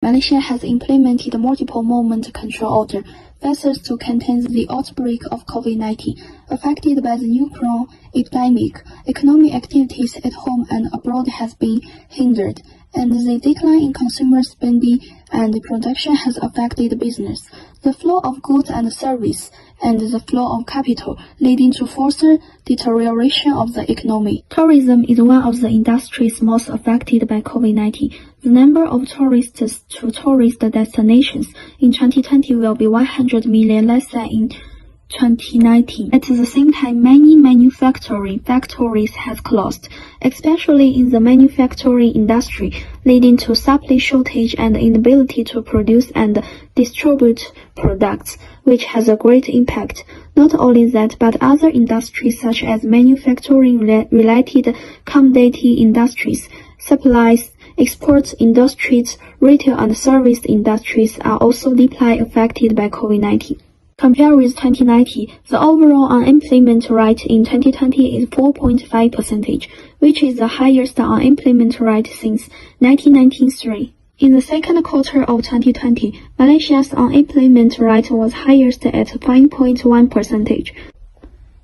Malaysia has implemented multiple movement control order measures to contain the outbreak of COVID-19. Affected by the new corona epidemic, economic activities at home and abroad has been hindered, and the decline in consumer spending and production has affected business, the flow of goods and service, and the flow of capital, leading to further deterioration of the economy. Tourism is one of the industries most affected by COVID-19. The number of tourists to tourist destinations in 2020 will be 100 million less than in 2019. At the same time, many manufacturing factories have closed, especially in the manufacturing industry, leading to supply shortage and inability to produce and distribute products, which has a great impact. Not only that, but other industries such as manufacturing-related commodity industries, supplies, export industries, retail and service industries are also deeply affected by COVID-19. Compared with 2019, the overall unemployment rate in 2020 is 4.5%, which is the highest unemployment rate since 1993. In the second quarter of 2020, Malaysia's unemployment rate was highest at 5.1%.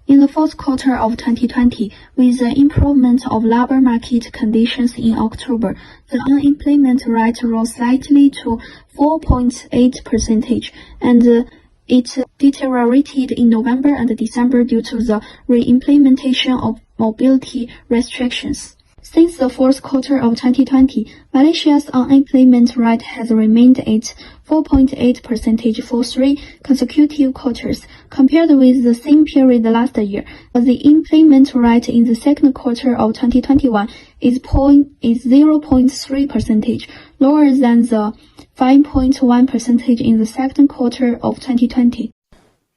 In the fourth quarter of 2020, with the improvement of labor market conditions in October, the unemployment rate rose slightly to 4.8%, and it deteriorated in November and December due to the re-implementation of mobility restrictions. Since the fourth quarter of 2020, Malaysia's unemployment rate has remained at 4.8% for 3 consecutive quarters. Compared with the same period last year, the employment rate in the second quarter of 2021 is 0.3%, lower than the 5.1% in the second quarter of 2020.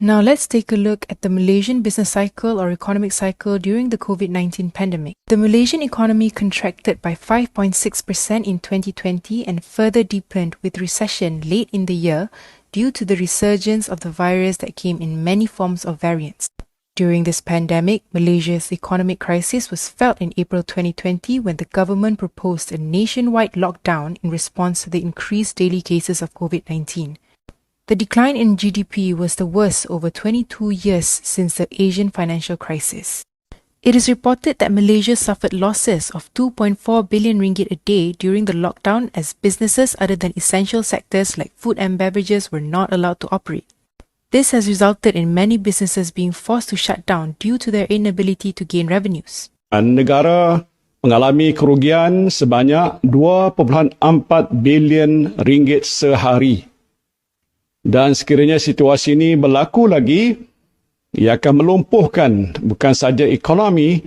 Now let's take a look at the Malaysian business cycle or economic cycle during the COVID-19 pandemic. The Malaysian economy contracted by 5.6% in 2020 and further deepened with recession late in the year due to the resurgence of the virus that came in many forms of variants. During this pandemic, Malaysia's economic crisis was felt in April 2020 when the government proposed a nationwide lockdown in response to the increased daily cases of COVID-19. The decline in GDP was the worst over 22 years since the Asian financial crisis. It is reported that Malaysia suffered losses of 2.4 billion ringgit a day during the lockdown as businesses other than essential sectors like food and beverages were not allowed to operate. This has resulted in many businesses being forced to shut down due to their inability to gain revenues. Negara mengalami kerugian sebanyak 2.4 bilion ringgit sehari. Dan sekiranya situasi ini berlaku lagi, ia akan melumpuhkan bukan sahaja ekonomi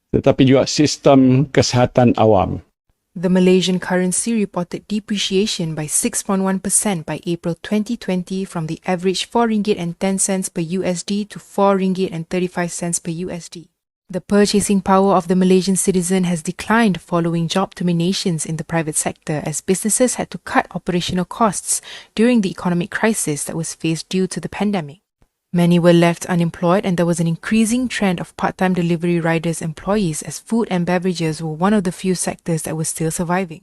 tetapi juga sistem kesihatan awam. The Malaysian currency reported depreciation by 6.1% by April 2020 from the average 4 ringgit and 10 cents per USD to 4 ringgit and 35 cents per USD. The purchasing power of the Malaysian citizen has declined following job terminations in the private sector as businesses had to cut operational costs during the economic crisis that was faced due to the pandemic. Many were left unemployed and there was an increasing trend of part-time delivery riders employees as food and beverages were one of the few sectors that were still surviving.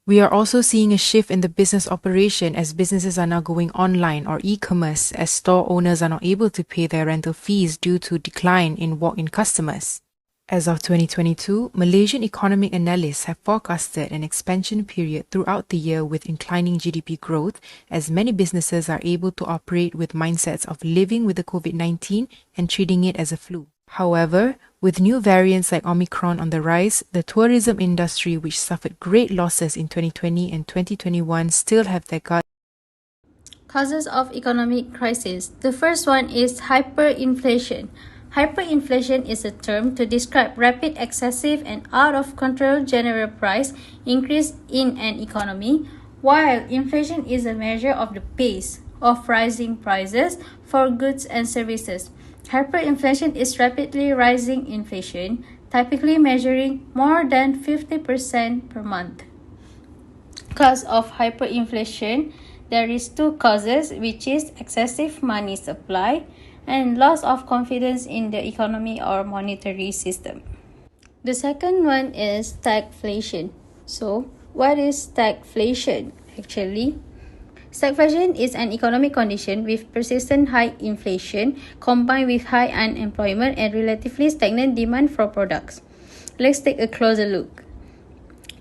We are also seeing a shift in the business operation as businesses are now going online or e-commerce as store owners are not able to pay their rental fees due to decline in walk-in customers. As of 2022, Malaysian economic analysts have forecasted an expansion period throughout the year with inclining GDP growth as many businesses are able to operate with mindsets of living with the COVID-19 and treating it as a flu. However, with new variants like Omicron on the rise, the tourism industry, which suffered great losses in 2020 and 2021, still have their guard. Causes of economic crisis. The first one is hyperinflation. Hyperinflation is a term to describe rapid, excessive, and out-of-control general price increase in an economy, while inflation is a measure of the pace of rising prices for goods and services. Hyperinflation is rapidly rising inflation, typically measuring more than 50% per month. Cause of hyperinflation, there is 2 causes, which is excessive money supply and loss of confidence in the economy or monetary system. The second one is stagflation. So, what is stagflation? actually. Stagflation is an economic condition with persistent high inflation combined with high unemployment and relatively stagnant demand for products. Let's take a closer look.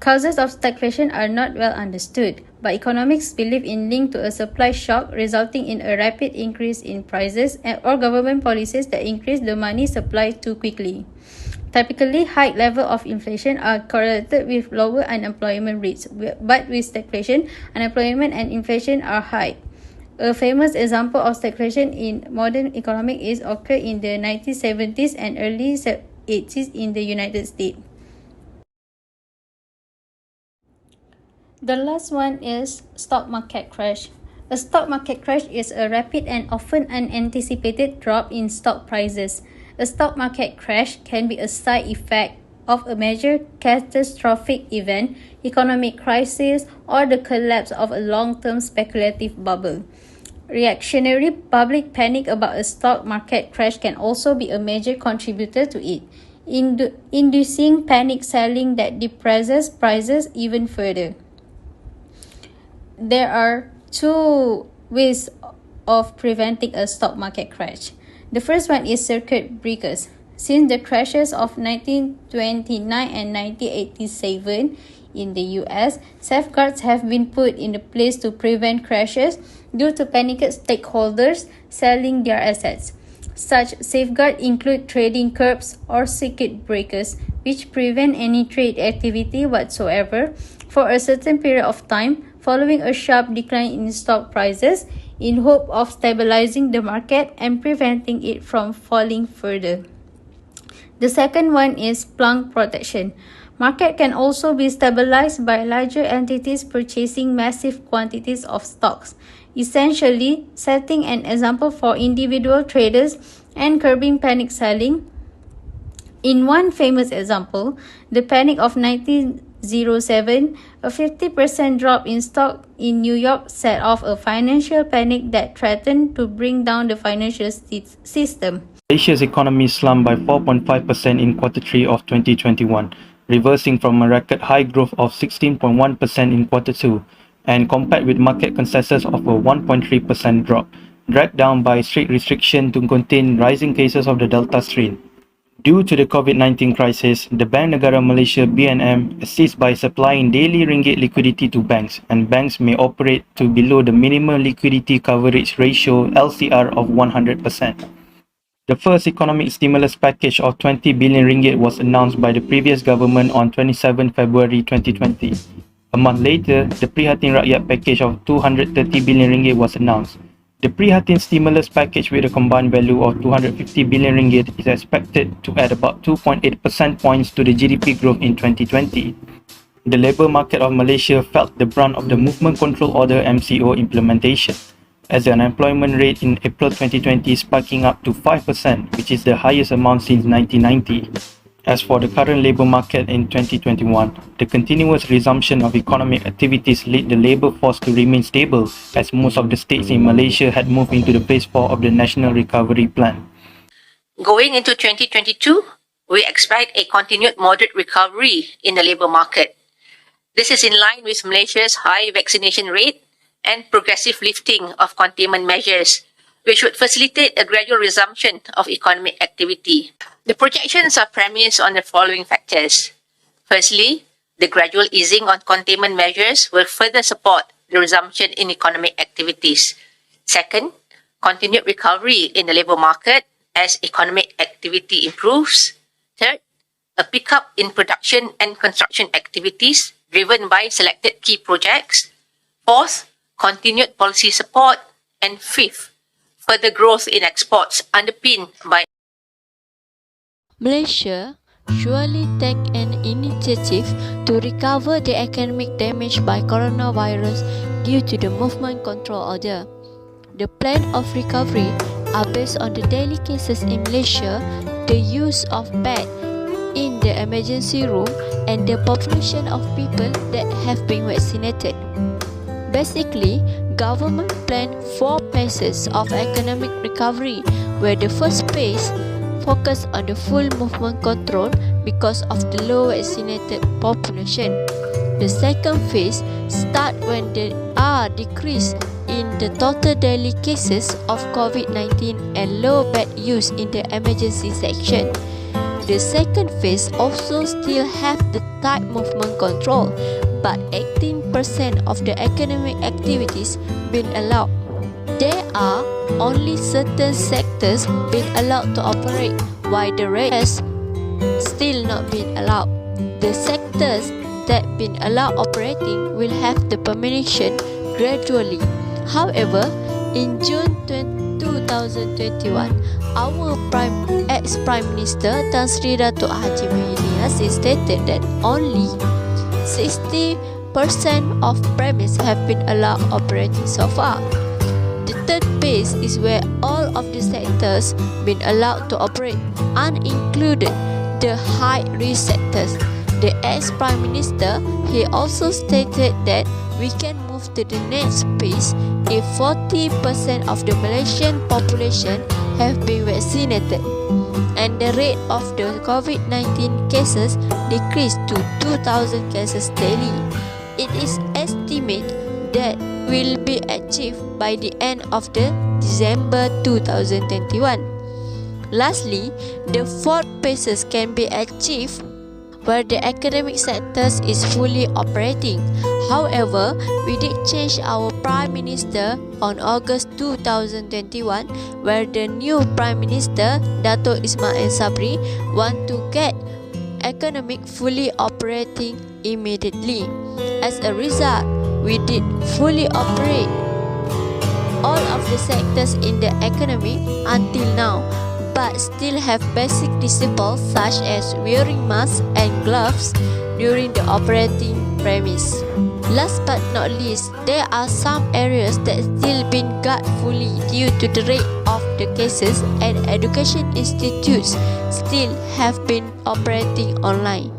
Causes of stagflation are not well understood, but economists believe in link to a supply shock resulting in a rapid increase in prices or government policies that increase the money supply too quickly. Typically, high level of inflation are correlated with lower unemployment rates, but with stagflation, unemployment and inflation are high. A famous example of stagflation in modern economics is occurred in the 1970s and early 80s in the United States. The last one is stock market crash. A stock market crash is a rapid and often unanticipated drop in stock prices. A stock market crash can be a side effect of a major catastrophic event, economic crisis, or the collapse of a long-term speculative bubble. Reactionary public panic about a stock market crash can also be a major contributor to it, inducing panic selling that depresses prices even further. There are two ways of preventing a stock market crash. The first one is circuit breakers. Since the crashes of 1929 and 1987 in the US, safeguards have been put into place to prevent crashes due to panicked stakeholders selling their assets. Such safeguards include trading curbs or circuit breakers, which prevent any trade activity whatsoever for a certain period of time following a sharp decline in stock prices, in hope of stabilizing the market and preventing it from falling further. The second one is plunk protection. Market can also be stabilized by larger entities purchasing massive quantities of stocks, essentially setting an example for individual traders and curbing panic selling. In one famous example, the panic of 1907, a 50% drop in stock in New York set off a financial panic that threatened to bring down the financial system. Malaysia's economy slumped by 4.5% in Q3 of 2021, reversing from a record high growth of 16.1% in Q2, and compared with market consensus of a 1.3% drop, dragged down by strict restriction to contain rising cases of the Delta strain. Due to the Covid-19 crisis, the Bank Negara Malaysia (BNM) assists by supplying daily ringgit liquidity to banks, and banks may operate to below the minimum liquidity coverage ratio (LCR) of 100%. The first economic stimulus package of 20 billion ringgit was announced by the previous government on 27 February 2020. A month later, the Prihatin Rakyat package of 230 billion ringgit was announced. The Prihatin stimulus package with a combined value of 250 billion ringgit is expected to add about 2.8% points to the GDP growth in 2020. The labour market of Malaysia felt the brunt of the Movement Control Order (MCO) implementation, as the unemployment rate in April 2020 is spiking up to 5%, which is the highest amount since 1990. As for the current labour market in 2021, the continuous resumption of economic activities led the labour force to remain stable, as most of the states in Malaysia had moved into the phase 4 of the National Recovery Plan. Going into 2022, we expect a continued moderate recovery in the labour market. This is in line with Malaysia's high vaccination rate and progressive lifting of containment measures, which would facilitate a gradual resumption of economic activity. The projections are premised on the following factors. Firstly, the gradual easing on containment measures will further support the resumption in economic activities. Second, continued recovery in the labour market as economic activity improves. Third, a pickup in production and construction activities driven by selected key projects. Fourth, continued policy support. And fifth, further growth in exports underpinned by Malaysia surely take an initiative to recover the economic damage by coronavirus due to the Movement Control Order. The plan of recovery are based on the daily cases in Malaysia, the use of bed in the emergency room, and the population of people that have been vaccinated. Basically, government planned 4 phases of economic recovery, where the first phase focused on the full movement control because of the low vaccinated population. The second phase starts when there are decrease in the total daily cases of COVID-19 and low bed use in the emergency section. The second phase also still have the tight movement control, but 18% of the economic activities been allowed. There are only certain sectors been allowed to operate, while the rest still not been allowed. The sectors that been allowed operating will have the permission gradually. However, in June 2021, our ex-Prime Minister Tan Sri Dato' Haji Muhyiddin Yassin stated that only 60% of premises have been allowed operating so far. The third phase is where all of the sectors been allowed to operate, unincluded the high-risk sectors. The ex-Prime Minister, he also stated that we can move to the next phase if 40% of the Malaysian population have been vaccinated and the rate of the COVID-19 cases decreased to 2,000 cases daily. It is estimated that will be achieved by the end of the December 2021. Lastly, the fourth phases can be achieved where the academic sectors is fully operating. However, we did change our Prime Minister on August 2021, where the new Prime Minister, Dato' Ismail Sabri, want to get economic fully operating immediately. As a result, we did fully operate all of the sectors in the economy until now, but still have basic disciplines such as wearing masks and gloves during the operating premise. Last but not least, there are some areas that still been guarded fully due to the rate of the cases, and education institutes still have been operating online.